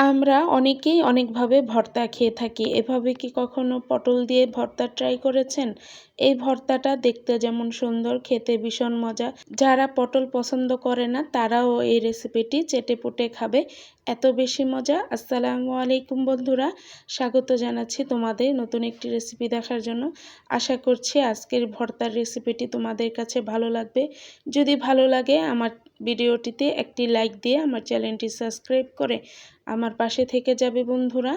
আমরা অনেকেই অনেকভাবে ভর্তা খেয়ে থাকি। এভাবে কি কখনো পটল দিয়ে ভর্তা ট্রাই করেছেন? এই ভর্তাটা দেখতে যেমন সুন্দর, খেতে ভীষণ মজা। যারা পটল পছন্দ করে না তারাও এই রেসিপিটি চেটেপুটে খাবে। এত বেশি মজা। আসসালামু আলাইকুম বন্ধুরা, স্বাগত জানাচ্ছি তোমাদের নতুন একটি রেসিপি দেখার জন্য। আশা করছি আজকের ভর্তার রেসিপিটি তোমাদের কাছে ভালো লাগবে। যদি ভালো লাগে আমার ভিডিওটিতে একটি লাইক দিয়ে আমার চ্যানেলটি সাবস্ক্রাইব করে আমার পাশে থেকে যাবে বন্ধুরা।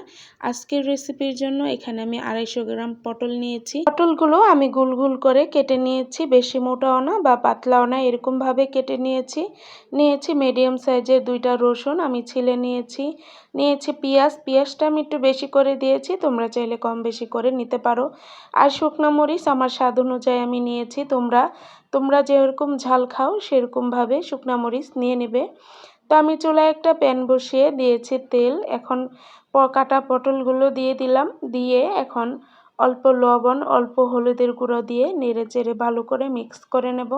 আজকের রেসিপির জন্য এখানে আমি 250 গ্রাম পটল নিয়েছি। পটলগুলো আমি গোল গোল করে কেটে নিয়েছি, বেশি মোটাও না বা পাতলাও না, এরকমভাবে কেটে নিয়েছি মিডিয়াম সাইজের 2টা রসুন আমি ছিলে নিয়েছি পেঁয়াজটা আমি একটু বেশি করে দিয়েছি, তোমরা চাইলে কম বেশি করে নিতে পারো। আর শুকনো মরিচ আমার স্বাদ অনুযায়ী আমি নিয়েছি, তোমরা যেরকম ঝাল খাও সেরকমভাবে শুকনো মরিচ নিয়ে নেবে। তো আমি চুলায় একটা প্যান বসিয়ে দিয়েছি তেল। এখন কাটা পটলগুলো দিয়ে দিলাম, দিয়ে এখন অল্প লবণ, অল্প হলুদের গুঁড়ো দিয়ে নেড়েচেড়ে ভালো করে মিক্স করে নেব।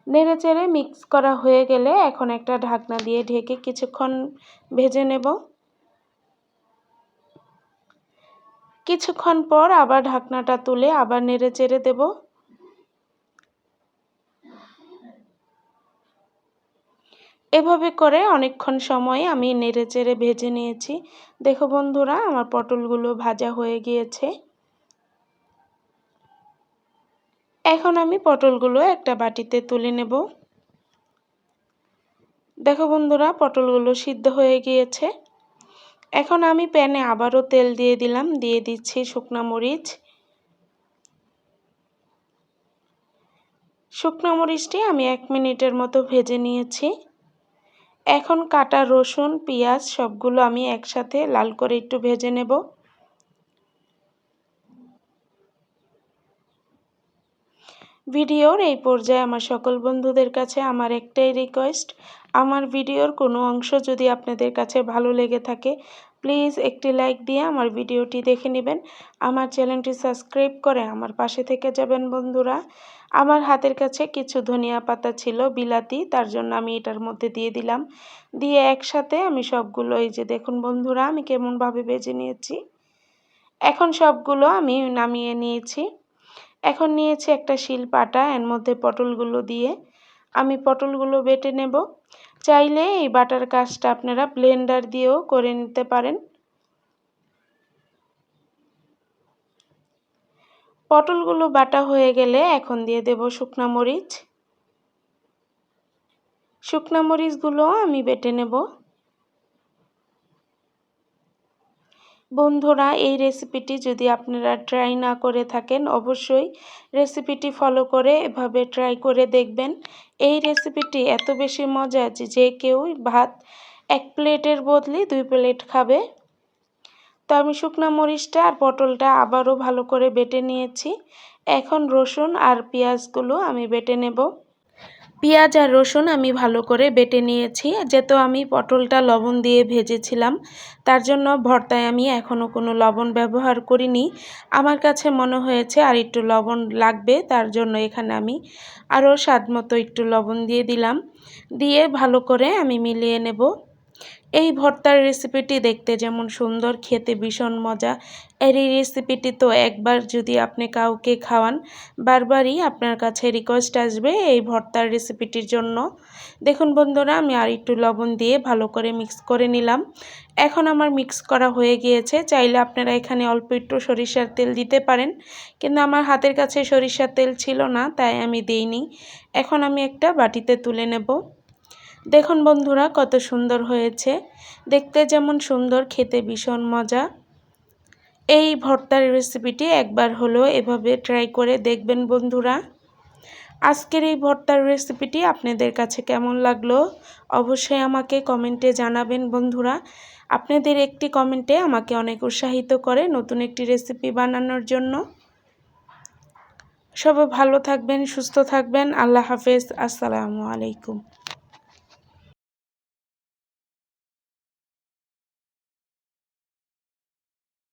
নেড়েচেড়ে মিক্স করা হয়ে গেলে এখন একটা ঢাকনা দিয়ে ঢেকে কিছুক্ষণ ভেজে নেব। কিছুক্ষণ পর আবার ঢাকনাটা তুলে আবার নেড়েচেড়ে দেব। এভাবে করে অনেকক্ষণ সময় আমি নেড়েচেড়ে ভেজে নিয়েছি। দেখো বন্ধুরা, আমার পটলগুলো ভাজা হয়ে গিয়েছে। এখন আমি পটলগুলো একটা বাটিতে তুলে নেব। দেখো বন্ধুরা, পটলগুলো সিদ্ধ হয়ে গিয়েছে। এখন আমি প্যানে আবারও তেল দিয়ে দিলাম, দিয়ে দিচ্ছি শুকনো মরিচটি আমি 1 মিনিটের মতো ভেজে নিয়েছি। এখন কাটা রসুন, পেঁয়াজ সবগুলো আমি একসাথে লাল করে একটু ভেজে নেব। ভিডিওর এই পর্যায়ে আমার সকল বন্ধুদের কাছে আমার একটাই রিকোয়েস্ট, আমার ভিডিওর কোনো অংশ যদি আপনাদের কাছে ভালো লেগে থাকে প্লিজ একটি লাইক দিয়ে আমার ভিডিওটি দেখে নেবেন। আমার চ্যানেলটি সাবস্ক্রাইব করে আমার পাশে থেকে যাবেন বন্ধুরা। আমার হাতের কাছে কিছু ধনিয়া পাতা ছিল বিলাতি, তার জন্য আমি এটার মধ্যে দিয়ে দিলাম। দিয়ে একসাথে আমি সবগুলো, এই যে দেখুন বন্ধুরা আমি কেমনভাবে ভেজে নিয়েছি। এখন সবগুলো আমি নামিয়ে নিয়েছি। এখন নিয়েছি একটা শিলপাটা, এর মধ্যে পটলগুলো দিয়ে আমি পটলগুলো বেটে নেব। চাইলে এই বাটার কাজটা আপনারা ব্লেন্ডার দিয়েও করে নিতে পারেন। পটলগুলো বাটা হয়ে গেলে এখন দিয়ে দেব শুকনো মরিচগুলো আমি বেটে নেব। বন্ধুরা, এই রেসিপিটি যদি আপনারা ট্রাই না করে থাকেন অবশ্যই রেসিপিটি ফলো করে এভাবে ট্রাই করে দেখবেন। এই রেসিপিটি এত বেশি মজা যে কেউ ভাত 1 প্লেটের বদলে 2 প্লেট খাবে। তো আমি শুকনো মরিচটা আর পটলটা আবারও ভালো করে বেটে নিয়েছি। এখন রসুন আর পেঁয়াজগুলো আমি বেটে নেব। পেঁয়াজ আর রসুন আমি ভালো করে বেটে নিয়েছি, যেহেতু আমি পটলটা লবণ দিয়ে ভেজেছিলাম তার জন্য ভর্তায় আমি এখনও কোনো লবণ ব্যবহার করিনি। আমার কাছে মনে হয়েছে আর একটু লবণ লাগবে, তার জন্য এখানে আমি আরও স্বাদমতো একটু লবণ দিয়ে দিলাম। দিয়ে ভালো করে আমি মিলিয়ে নেব। এই ভর্তার রেসিপিটি দেখতে যেমন সুন্দর, খেতে ভীষণ মজা। এই রেসিপিটি তো একবার যদি আপনি কাউকে খাওয়ান বারবারই আপনার কাছে রিকোয়েস্ট আসবে এই ভর্তার রেসিপিটির জন্য। দেখুন বন্ধুরা, আমি আর একটু লবণ দিয়ে ভালো করে মিক্স করে নিলাম। এখন আমার মিক্স করা হয়ে গিয়েছে। চাইলে আপনারা এখানে অল্প একটু সরিষার তেল দিতে পারেন, কিন্তু আমার হাতের কাছে সরিষার তেল ছিল না তাই আমি দিইনি। এখন আমি একটা বাটিতে তুলে নেব। দেখুন বন্ধুরা কত সুন্দর হয়েছে, দেখতে যেমন সুন্দর, খেতে ভীষণ মজা। এই ভর্তার রেসিপিটি একবার হলেও এভাবে ট্রাই করে দেখবেন বন্ধুরা। আজকের এই ভর্তার রেসিপিটি আপনাদের কাছে কেমন লাগলো অবশ্যই আমাকে কমেন্টে জানাবেন বন্ধুরা। আপনাদের একটি কমেন্টে আমাকে অনেক উৎসাহিত করে নতুন একটি রেসিপি বানানোর জন্য। সবাই ভালো থাকবেন, সুস্থ থাকবেন। আল্লাহ হাফেজ। আসসালামু আলাইকুম।